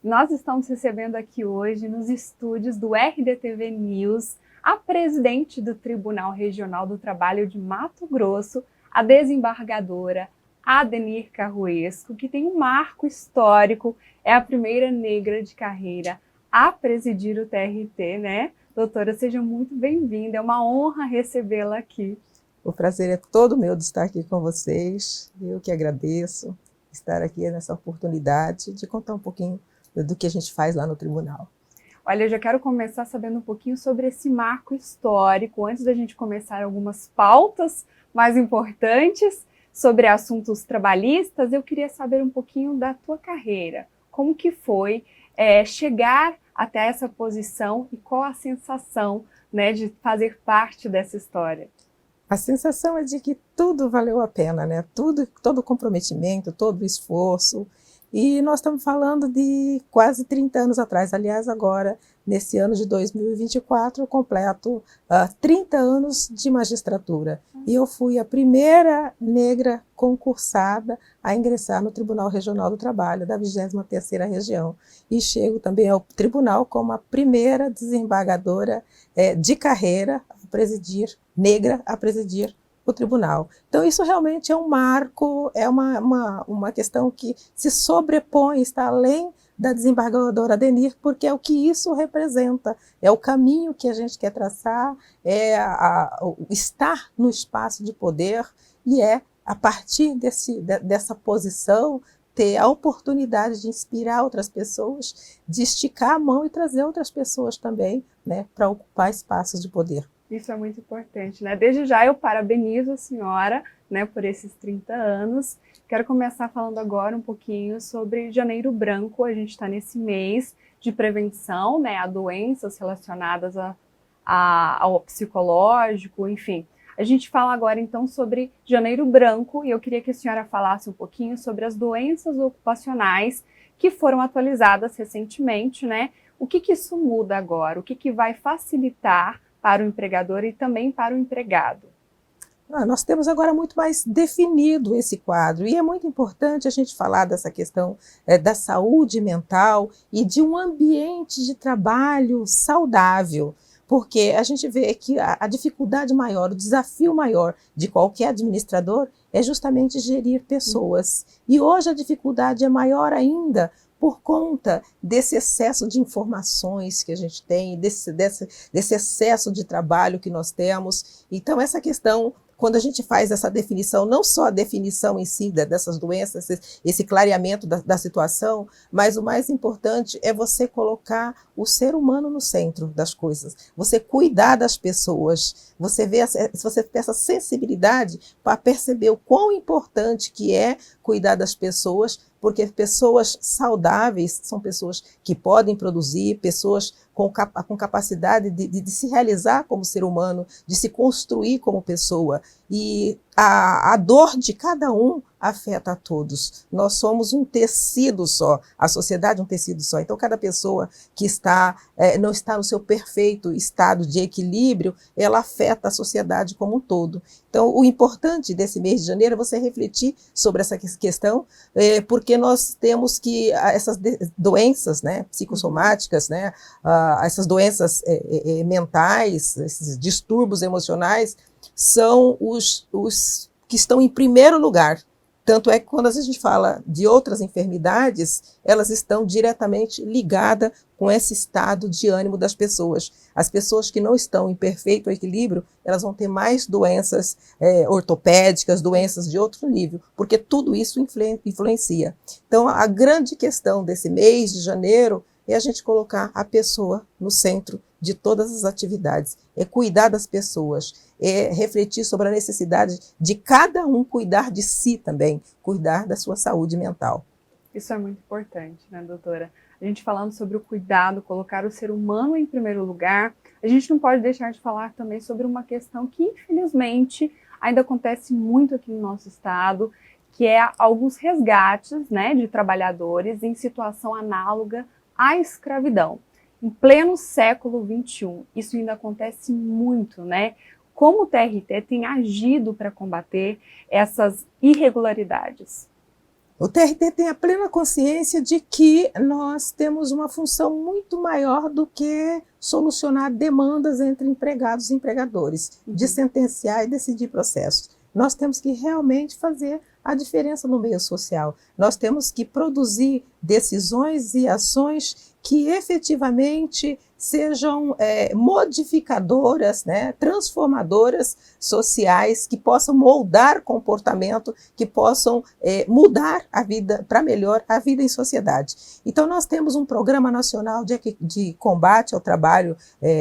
Nós estamos recebendo aqui hoje, nos estúdios do RDTV News, a presidente do Tribunal Regional do Trabalho de Mato Grosso, a desembargadora Adenir Carruesco, que tem um marco histórico, é a primeira negra de carreira a presidir o TRT, né? Doutora, seja muito bem-vinda, é uma honra recebê-la aqui. O prazer é todo meu de estar aqui com vocês, eu que agradeço estar aqui nessa oportunidade de contar um pouquinho do que a gente faz lá no tribunal. Olha, eu já quero começar sabendo um pouquinho sobre esse marco histórico, antes da gente começar algumas pautas mais importantes sobre assuntos trabalhistas. Eu queria saber um pouquinho da tua carreira, como que foi chegar até essa posição e qual a sensação, né, de fazer parte dessa história? A sensação é de que tudo valeu a pena, né? Todo o comprometimento, todo o esforço. E nós estamos falando de quase 30 anos atrás. Aliás, agora, nesse ano de 2024, eu completo 30 anos de magistratura. E eu fui a primeira negra concursada a ingressar no Tribunal Regional do Trabalho, da 23ª Região. E chego também ao tribunal como a primeira desembargadora de carreira negra a presidir o tribunal. Então isso realmente é um marco, é uma questão que se sobrepõe, está além da desembargadora Adenir, porque é o que isso representa, é o caminho que a gente quer traçar, estar no espaço de poder e a partir dessa posição, ter a oportunidade de inspirar outras pessoas, de esticar a mão e trazer outras pessoas também, né, para ocupar espaços de poder. Isso é muito importante, né? Desde já eu parabenizo a senhora, né, por esses 30 anos. Quero começar falando agora um pouquinho sobre Janeiro Branco. A gente está nesse mês de prevenção, né, a doenças relacionadas ao psicológico, enfim. A gente fala agora então sobre Janeiro Branco e eu queria que a senhora falasse um pouquinho sobre as doenças ocupacionais que foram atualizadas recentemente, né? O que isso muda agora? O que vai facilitar para o empregador e também para o empregado? Nós temos agora muito mais definido esse quadro e é muito importante a gente falar dessa questão da saúde mental e de um ambiente de trabalho saudável, porque a gente vê que a dificuldade maior, o desafio maior de qualquer administrador é justamente gerir pessoas. E hoje a dificuldade é maior ainda por conta desse excesso de informações que a gente tem, desse excesso de trabalho que nós temos. Então, essa questão, quando a gente faz essa definição, não só a definição em si dessas doenças, esse clareamento da situação, mas o mais importante é você colocar o ser humano no centro das coisas, você cuidar das pessoas, você ter essa sensibilidade para perceber o quão importante que é cuidar das pessoas, porque pessoas saudáveis são pessoas que podem produzir, pessoas com capacidade de se realizar como ser humano, de se construir como pessoa. E a dor de cada um afeta a todos. Nós somos um tecido só, a sociedade é um tecido só. Então, cada pessoa que não está no seu perfeito estado de equilíbrio, ela afeta a sociedade como um todo. Então, o importante desse mês de janeiro é você refletir sobre essa questão, porque nós temos que essas doenças, né, psicossomáticas, né, essas doenças mentais, esses distúrbios emocionais, são os que estão em primeiro lugar. Tanto é que quando a gente fala de outras enfermidades, elas estão diretamente ligadas com esse estado de ânimo das pessoas. As pessoas que não estão em perfeito equilíbrio, elas vão ter mais doenças ortopédicas, doenças de outro nível, porque tudo isso influencia. Então, a grande questão desse mês de janeiro é a gente colocar a pessoa no centro de todas as atividades, é cuidar das pessoas, é refletir sobre a necessidade de cada um cuidar de si também, cuidar da sua saúde mental. Isso é muito importante, né, doutora? A gente falando sobre o cuidado, colocar o ser humano em primeiro lugar, a gente não pode deixar de falar também sobre uma questão que, infelizmente, ainda acontece muito aqui no nosso estado, que é alguns resgates, né, de trabalhadores em situação análoga à escravidão. Em pleno século XXI, isso ainda acontece muito, né? Como o TRT tem agido para combater essas irregularidades? O TRT tem a plena consciência de que nós temos uma função muito maior do que solucionar demandas entre empregados e empregadores, de sentenciar e decidir processos. Nós temos que realmente fazer a diferença no meio social. Nós temos que produzir decisões e ações que efetivamente sejam modificadoras, né, transformadoras sociais, que possam moldar comportamento, que possam mudar a vida para melhor, a vida em sociedade. Então nós temos um programa nacional de combate ao trabalho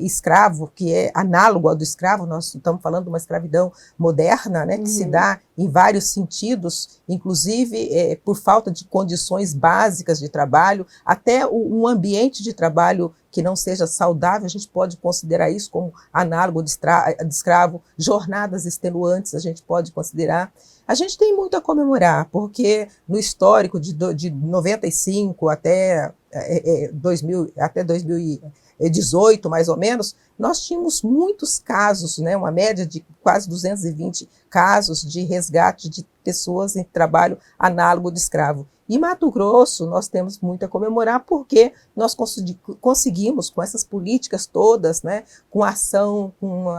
escravo, que é análogo ao do escravo. Nós estamos falando de uma escravidão moderna, né, que se dá em vários sentidos, inclusive por falta de condições básicas de trabalho, até um ambiente de trabalho que não seja saudável. A gente pode considerar isso como análogo de escravo, jornadas extenuantes a gente pode considerar. A gente tem muito a comemorar, porque no histórico de 95 até 2018, mais ou menos, nós tínhamos muitos casos, né, uma média de quase 220 casos de resgate de pessoas em trabalho análogo de escravo. Em Mato Grosso, nós temos muito a comemorar, porque nós conseguimos, com essas políticas todas, né, com a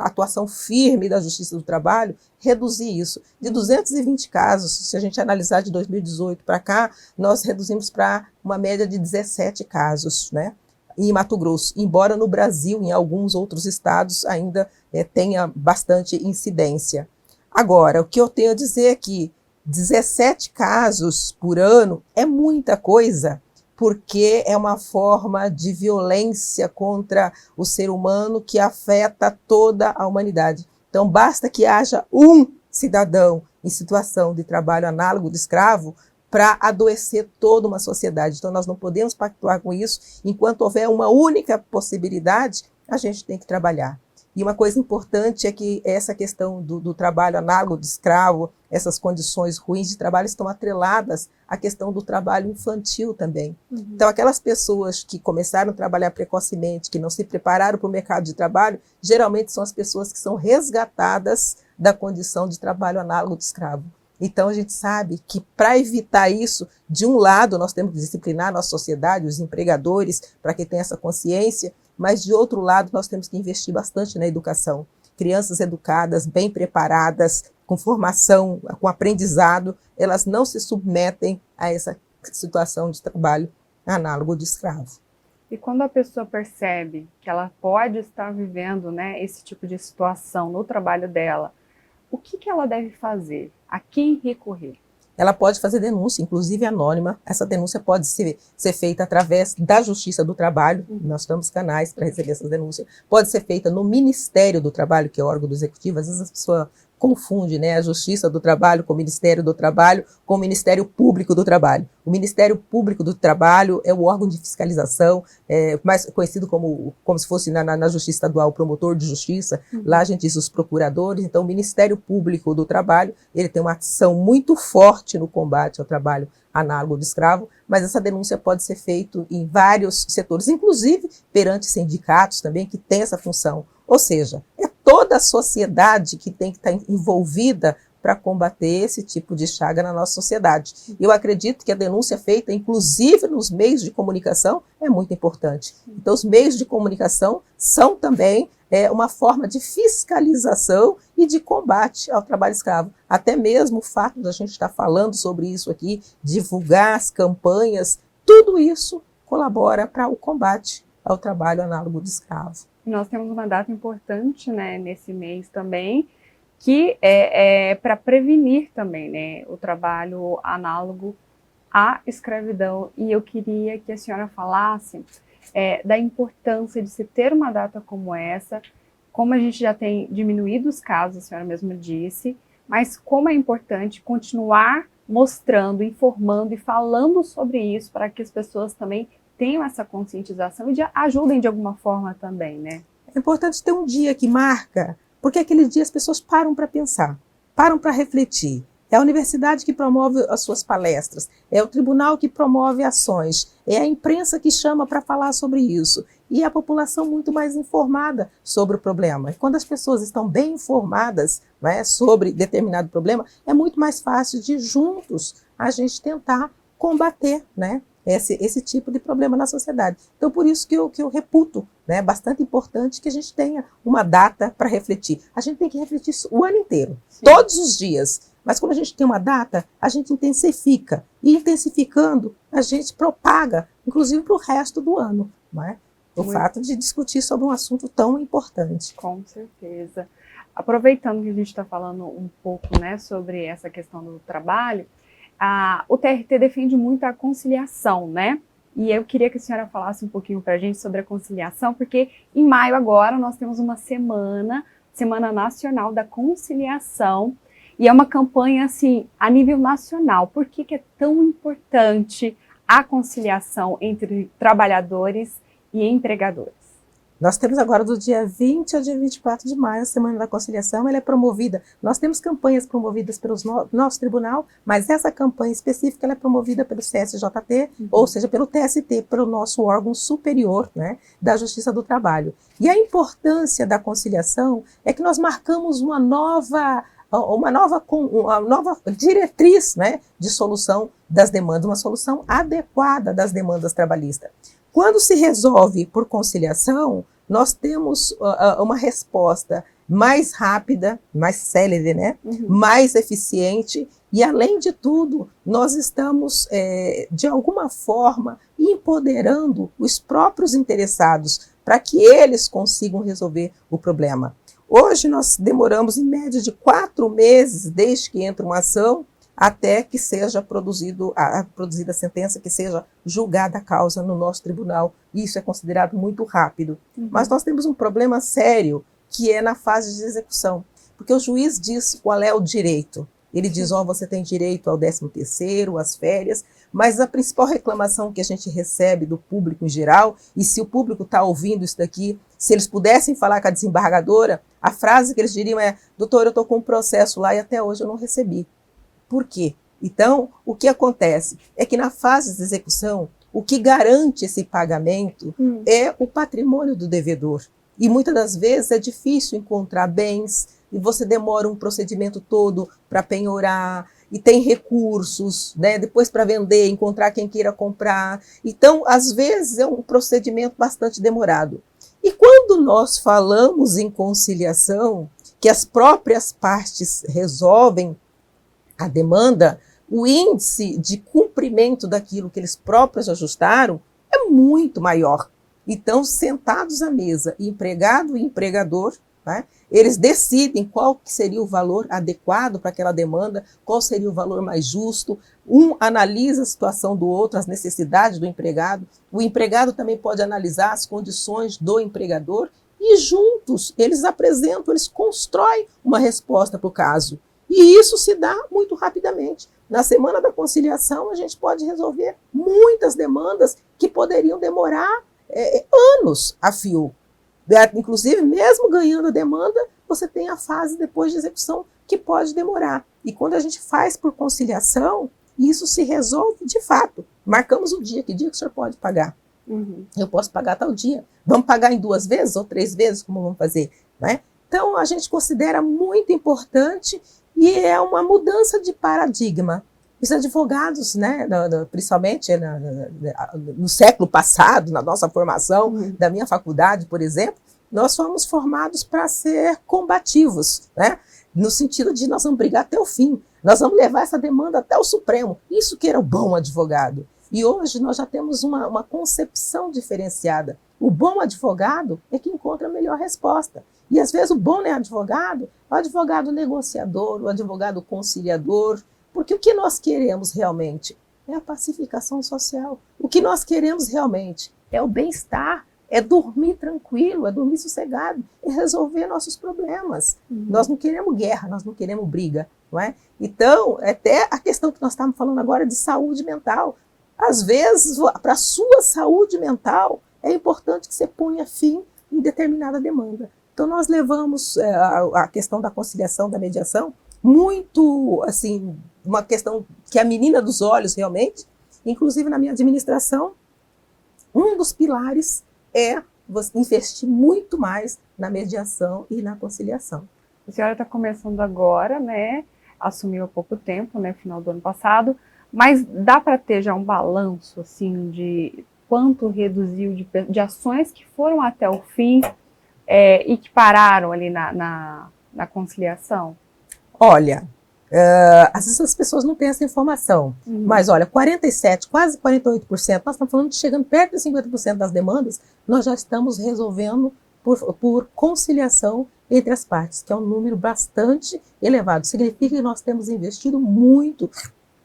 atuação firme da Justiça do Trabalho, reduzir isso. De 220 casos, se a gente analisar de 2018 para cá, nós reduzimos para uma média de 17 casos, né, em Mato Grosso, embora no Brasil, em alguns outros estados, ainda tenha bastante incidência. Agora, o que eu tenho a dizer é que 17 casos por ano é muita coisa, porque é uma forma de violência contra o ser humano que afeta toda a humanidade. Então, basta que haja um cidadão em situação de trabalho análogo de escravo para adoecer toda uma sociedade. Então, nós não podemos pactuar com isso. Enquanto houver uma única possibilidade, a gente tem que trabalhar. E uma coisa importante é que essa questão do trabalho análogo de escravo, essas condições ruins de trabalho estão atreladas à questão do trabalho infantil também. Então, aquelas pessoas que começaram a trabalhar precocemente, que não se prepararam para o mercado de trabalho, geralmente são as pessoas que são resgatadas da condição de trabalho análogo de escravo. Então, a gente sabe que, para evitar isso, de um lado, nós temos que disciplinar a nossa sociedade, os empregadores, para que tenha essa consciência, mas, de outro lado, nós temos que investir bastante na educação. Crianças educadas, bem preparadas, com formação, com aprendizado, elas não se submetem a essa situação de trabalho análogo de escravo. E quando a pessoa percebe que ela pode estar vivendo, né, esse tipo de situação no trabalho dela, o que ela deve fazer? A quem recorrer? Ela pode fazer denúncia, inclusive anônima. Essa denúncia pode ser feita através da Justiça do Trabalho. Nós temos canais para receber essas denúncias. Pode ser feita no Ministério do Trabalho, que é o órgão do Executivo. Às vezes a pessoa confunde, né, a Justiça do Trabalho com o Ministério do Trabalho, com o Ministério Público do Trabalho. O Ministério Público do Trabalho é o órgão de fiscalização, mais conhecido como se fosse na Justiça Estadual o promotor de justiça. Lá a gente diz os procuradores. Então, o Ministério Público do Trabalho, ele tem uma ação muito forte no combate ao trabalho análogo de escravo, mas essa denúncia pode ser feita em vários setores, inclusive perante sindicatos também, que tem essa função. Ou seja, é toda a sociedade que tem que estar envolvida para combater esse tipo de chaga na nossa sociedade. Eu acredito que a denúncia feita, inclusive nos meios de comunicação, é muito importante. Então, os meios de comunicação são também uma forma de fiscalização e de combate ao trabalho escravo. Até mesmo o fato de a gente estar falando sobre isso aqui, divulgar as campanhas, tudo isso colabora para o combate ao trabalho análogo de escravo. Nós temos uma data importante, né, nesse mês também, que é para prevenir também, né, o trabalho análogo à escravidão. E eu queria que a senhora falasse da importância de se ter uma data como essa, como a gente já tem diminuído os casos, a senhora mesma disse, mas como é importante continuar mostrando, informando e falando sobre isso para que as pessoas também tenham essa conscientização e ajudem de alguma forma também, né? É importante ter um dia que marca, porque aquele dia as pessoas param para pensar, param para refletir. É a universidade que promove as suas palestras, é o tribunal que promove ações, é a imprensa que chama para falar sobre isso, e a população muito mais informada sobre o problema. E quando as pessoas estão bem informadas, né, sobre determinado problema, é muito mais fácil de juntos a gente tentar combater, né, esse tipo de problema na sociedade. Então, por isso que eu reputo, né, bastante importante que a gente tenha uma data para refletir. A gente tem que refletir o ano inteiro, sim, todos os dias. Mas quando a gente tem uma data, a gente intensifica. E intensificando, a gente propaga, inclusive para o resto do ano, né? O fato de discutir sobre um assunto tão importante. Com certeza. Aproveitando que a gente está falando um pouco, né, sobre essa questão do trabalho, o TRT defende muito a conciliação, né? E eu queria que a senhora falasse um pouquinho para a gente sobre a conciliação, porque em maio agora nós temos uma Semana Nacional da Conciliação, e é uma campanha, assim, a nível nacional. Por que que é tão importante a conciliação entre trabalhadores e empregadores? Nós temos agora do dia 20 ao dia 24 de maio, a Semana da Conciliação, ela é promovida, nós temos campanhas promovidas pelo nosso tribunal, mas essa campanha específica ela é promovida pelo CSJT, ou seja, pelo TST, pelo nosso órgão superior, né, da Justiça do Trabalho. E a importância da conciliação é que nós marcamos uma nova diretriz, né, de solução das demandas, uma solução adequada das demandas trabalhistas. Quando se resolve por conciliação, nós temos uma resposta mais rápida, mais célere, né? Mais eficiente, e além de tudo, nós estamos, de alguma forma, empoderando os próprios interessados para que eles consigam resolver o problema. Hoje nós demoramos em média de 4 meses desde que entra uma ação até que seja produzida a sentença, que seja julgada a causa no nosso tribunal. Isso é considerado muito rápido. Mas nós temos um problema sério, que é na fase de execução. Porque o juiz diz qual é o direito. Ele diz, você tem direito ao 13º, às férias, mas a principal reclamação que a gente recebe do público em geral, e se o público está ouvindo isso daqui, se eles pudessem falar com a desembargadora, a frase que eles diriam é, doutor, eu estou com um processo lá e até hoje eu não recebi. Por quê? Então, o que acontece é que na fase de execução, o que garante esse pagamento é o patrimônio do devedor. E muitas das vezes é difícil encontrar bens, e você demora um procedimento todo para penhorar, e tem recursos, né, depois para vender, encontrar quem queira comprar. Então, às vezes, é um procedimento bastante demorado. E quando nós falamos em conciliação, que as próprias partes resolvem a demanda, o índice de cumprimento daquilo que eles próprios ajustaram é muito maior. Então, sentados à mesa, empregado e empregador, né, eles decidem qual que seria o valor adequado para aquela demanda, qual seria o valor mais justo. Um analisa a situação do outro, as necessidades do empregado. O empregado também pode analisar as condições do empregador e juntos eles apresentam, eles constroem uma resposta para o caso. E isso se dá muito rapidamente. Na Semana da Conciliação, a gente pode resolver muitas demandas que poderiam demorar anos a fio. Inclusive, mesmo ganhando a demanda, você tem a fase depois de execução que pode demorar. E quando a gente faz por conciliação, isso se resolve de fato. Marcamos o dia, que dia que o senhor pode pagar? Eu posso pagar tal dia. Vamos pagar em 2 vezes ou 3 vezes, como vamos fazer? Né? Então, a gente considera muito importante e é uma mudança de paradigma. Os advogados, né, principalmente no século passado, na nossa formação, da minha faculdade, por exemplo, nós fomos formados para ser combativos, né, no sentido de nós vamos brigar até o fim, nós vamos levar essa demanda até o Supremo. Isso que era o bom advogado. E hoje nós já temos uma concepção diferenciada. O bom advogado é que encontra a melhor resposta. E às vezes o bom advogado é o advogado negociador, o advogado conciliador, porque o que nós queremos realmente é a pacificação social. O que nós queremos realmente é o bem-estar, é dormir tranquilo, é dormir sossegado, é resolver nossos problemas. Nós não queremos guerra, nós não queremos briga, não é? Então, até a questão que nós estamos falando agora de saúde mental. Às vezes, para a sua saúde mental, é importante que você ponha fim em determinada demanda. Então, nós levamos a questão da conciliação, da mediação, muito, assim, uma questão que é a menina dos olhos, realmente. Inclusive, na minha administração, um dos pilares é você investir muito mais na mediação e na conciliação. A senhora está começando agora, né? Assumiu há pouco tempo, né? Final do ano passado. Mas dá para ter já um balanço assim de quanto reduziu de ações que foram até o fim e que pararam ali na conciliação? Olha, às vezes as pessoas não têm essa informação, mas olha, 47, quase 48%, nós estamos falando de chegando perto de 50% das demandas, nós já estamos resolvendo por conciliação entre as partes, que é um número bastante elevado. Significa que nós temos investido muito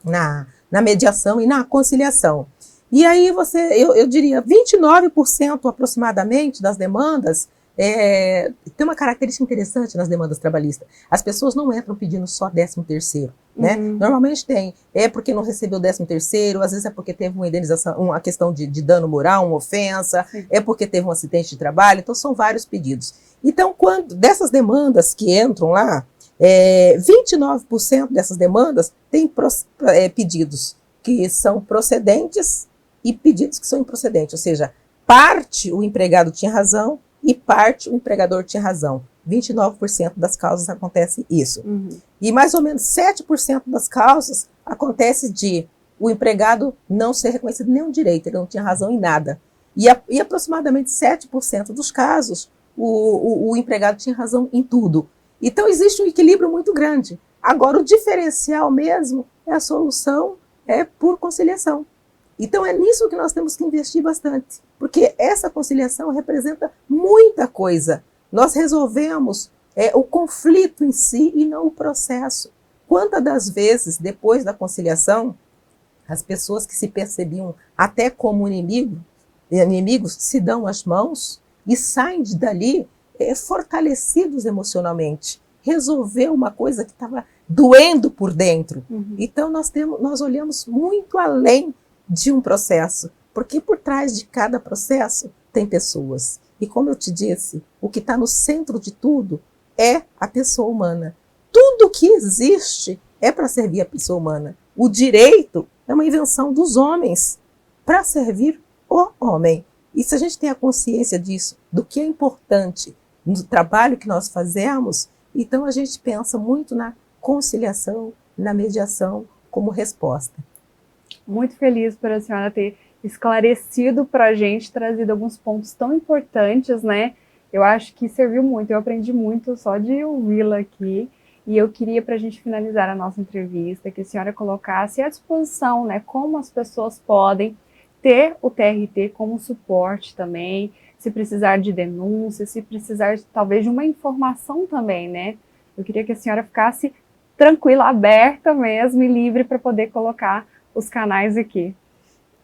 na mediação e na conciliação. E aí eu diria, 29% aproximadamente das demandas, tem uma característica interessante nas demandas trabalhistas. As pessoas não entram pedindo só 13º, né? Normalmente é porque não recebeu 13º, às vezes é porque teve uma indenização, uma questão de dano moral, uma ofensa, é porque teve um acidente de trabalho, então são vários pedidos. Então, dessas demandas que entram lá, 29% dessas demandas têm pedidos que são procedentes e pedidos que são improcedentes, ou seja, parte o empregado tinha razão e parte o empregador tinha razão. 29% das causas acontece isso. E mais ou menos 7% das causas acontece de o empregado não ser reconhecido nenhum direito, ele não tinha razão em nada. E aproximadamente 7% dos casos, o empregado tinha razão em tudo. Então existe um equilíbrio muito grande. Agora o diferencial mesmo é a solução por conciliação. Então é nisso que nós temos que investir bastante, porque essa conciliação representa muita coisa. Nós resolvemos o conflito em si e não o processo. Quantas das vezes, depois da conciliação, as pessoas que se percebiam até como inimigos se dão as mãos e saem dali fortalecidos emocionalmente. Resolveu uma coisa que estava doendo por dentro. Então nós olhamos muito além de um processo, porque por trás de cada processo tem pessoas. E como eu te disse, o que está no centro de tudo é a pessoa humana. Tudo que existe é para servir a pessoa humana. O direito é uma invenção dos homens para servir o homem. E se a gente tem a consciência disso, do que é importante no trabalho que nós fazemos, então a gente pensa muito na conciliação, na mediação como resposta. Muito feliz por a senhora ter esclarecido para a gente, trazido alguns pontos tão importantes, né? Eu acho que serviu muito, eu aprendi muito só de ouvi-la aqui. E eu queria, para a gente finalizar a nossa entrevista, que a senhora colocasse à disposição, né, como as pessoas podem ter o TRT como suporte também, se precisar de denúncia, se precisar talvez de uma informação também, né? Eu queria que a senhora ficasse tranquila, aberta mesmo e livre para poder colocar os canais aqui.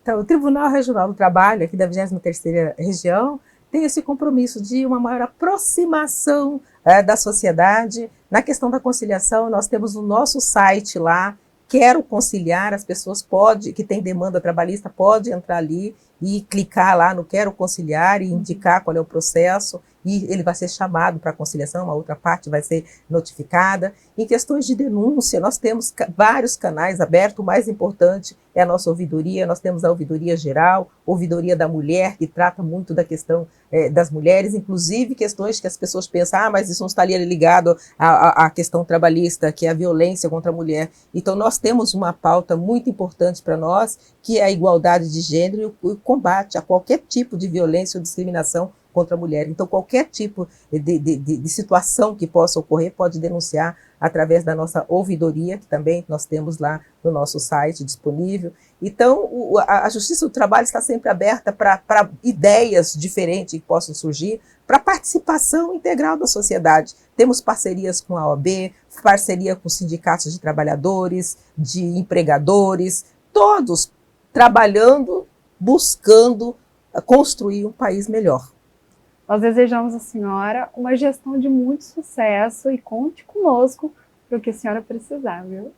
Então, o Tribunal Regional do Trabalho, aqui da 23ª Região, tem esse compromisso de uma maior aproximação da sociedade. Na questão da conciliação, nós temos o nosso site lá, Quero Conciliar, as pessoas que têm demanda trabalhista, podem entrar ali e clicar lá no Quero Conciliar e indicar qual é o processo, e ele vai ser chamado para conciliação, a outra parte vai ser notificada. Em questões de denúncia, nós temos vários canais abertos, o mais importante é a nossa ouvidoria, nós temos a ouvidoria geral, ouvidoria da mulher, que trata muito da questão das mulheres, inclusive questões que as pessoas pensam, mas isso não estaria ligado à questão trabalhista, que é a violência contra a mulher. Então nós temos uma pauta muito importante para nós, que é a igualdade de gênero e o combate a qualquer tipo de violência ou discriminação contra a mulher. Então, qualquer tipo de situação que possa ocorrer pode denunciar através da nossa ouvidoria, que também nós temos lá no nosso site disponível. Então, a Justiça do Trabalho está sempre aberta para ideias diferentes que possam surgir, para participação integral da sociedade. Temos parcerias com a OAB, parceria com sindicatos de trabalhadores, de empregadores, todos trabalhando, buscando construir um país melhor. Nós desejamos à senhora uma gestão de muito sucesso e conte conosco para o que a senhora precisar, viu?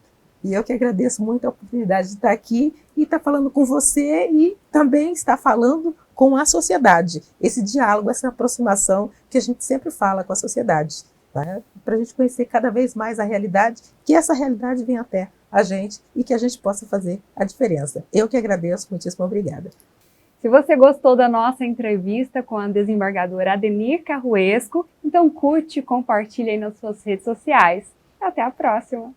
E eu que agradeço muito a oportunidade de estar aqui e estar falando com você e também estar falando com a sociedade. Esse diálogo, essa aproximação que a gente sempre fala com a sociedade, tá? Para a gente conhecer cada vez mais a realidade, que essa realidade venha até a gente e que a gente possa fazer a diferença. Eu que agradeço, muitíssimo obrigada. Se você gostou da nossa entrevista com a desembargadora Adenir Carruesco, então curte e compartilhe aí nas suas redes sociais. Até a próxima!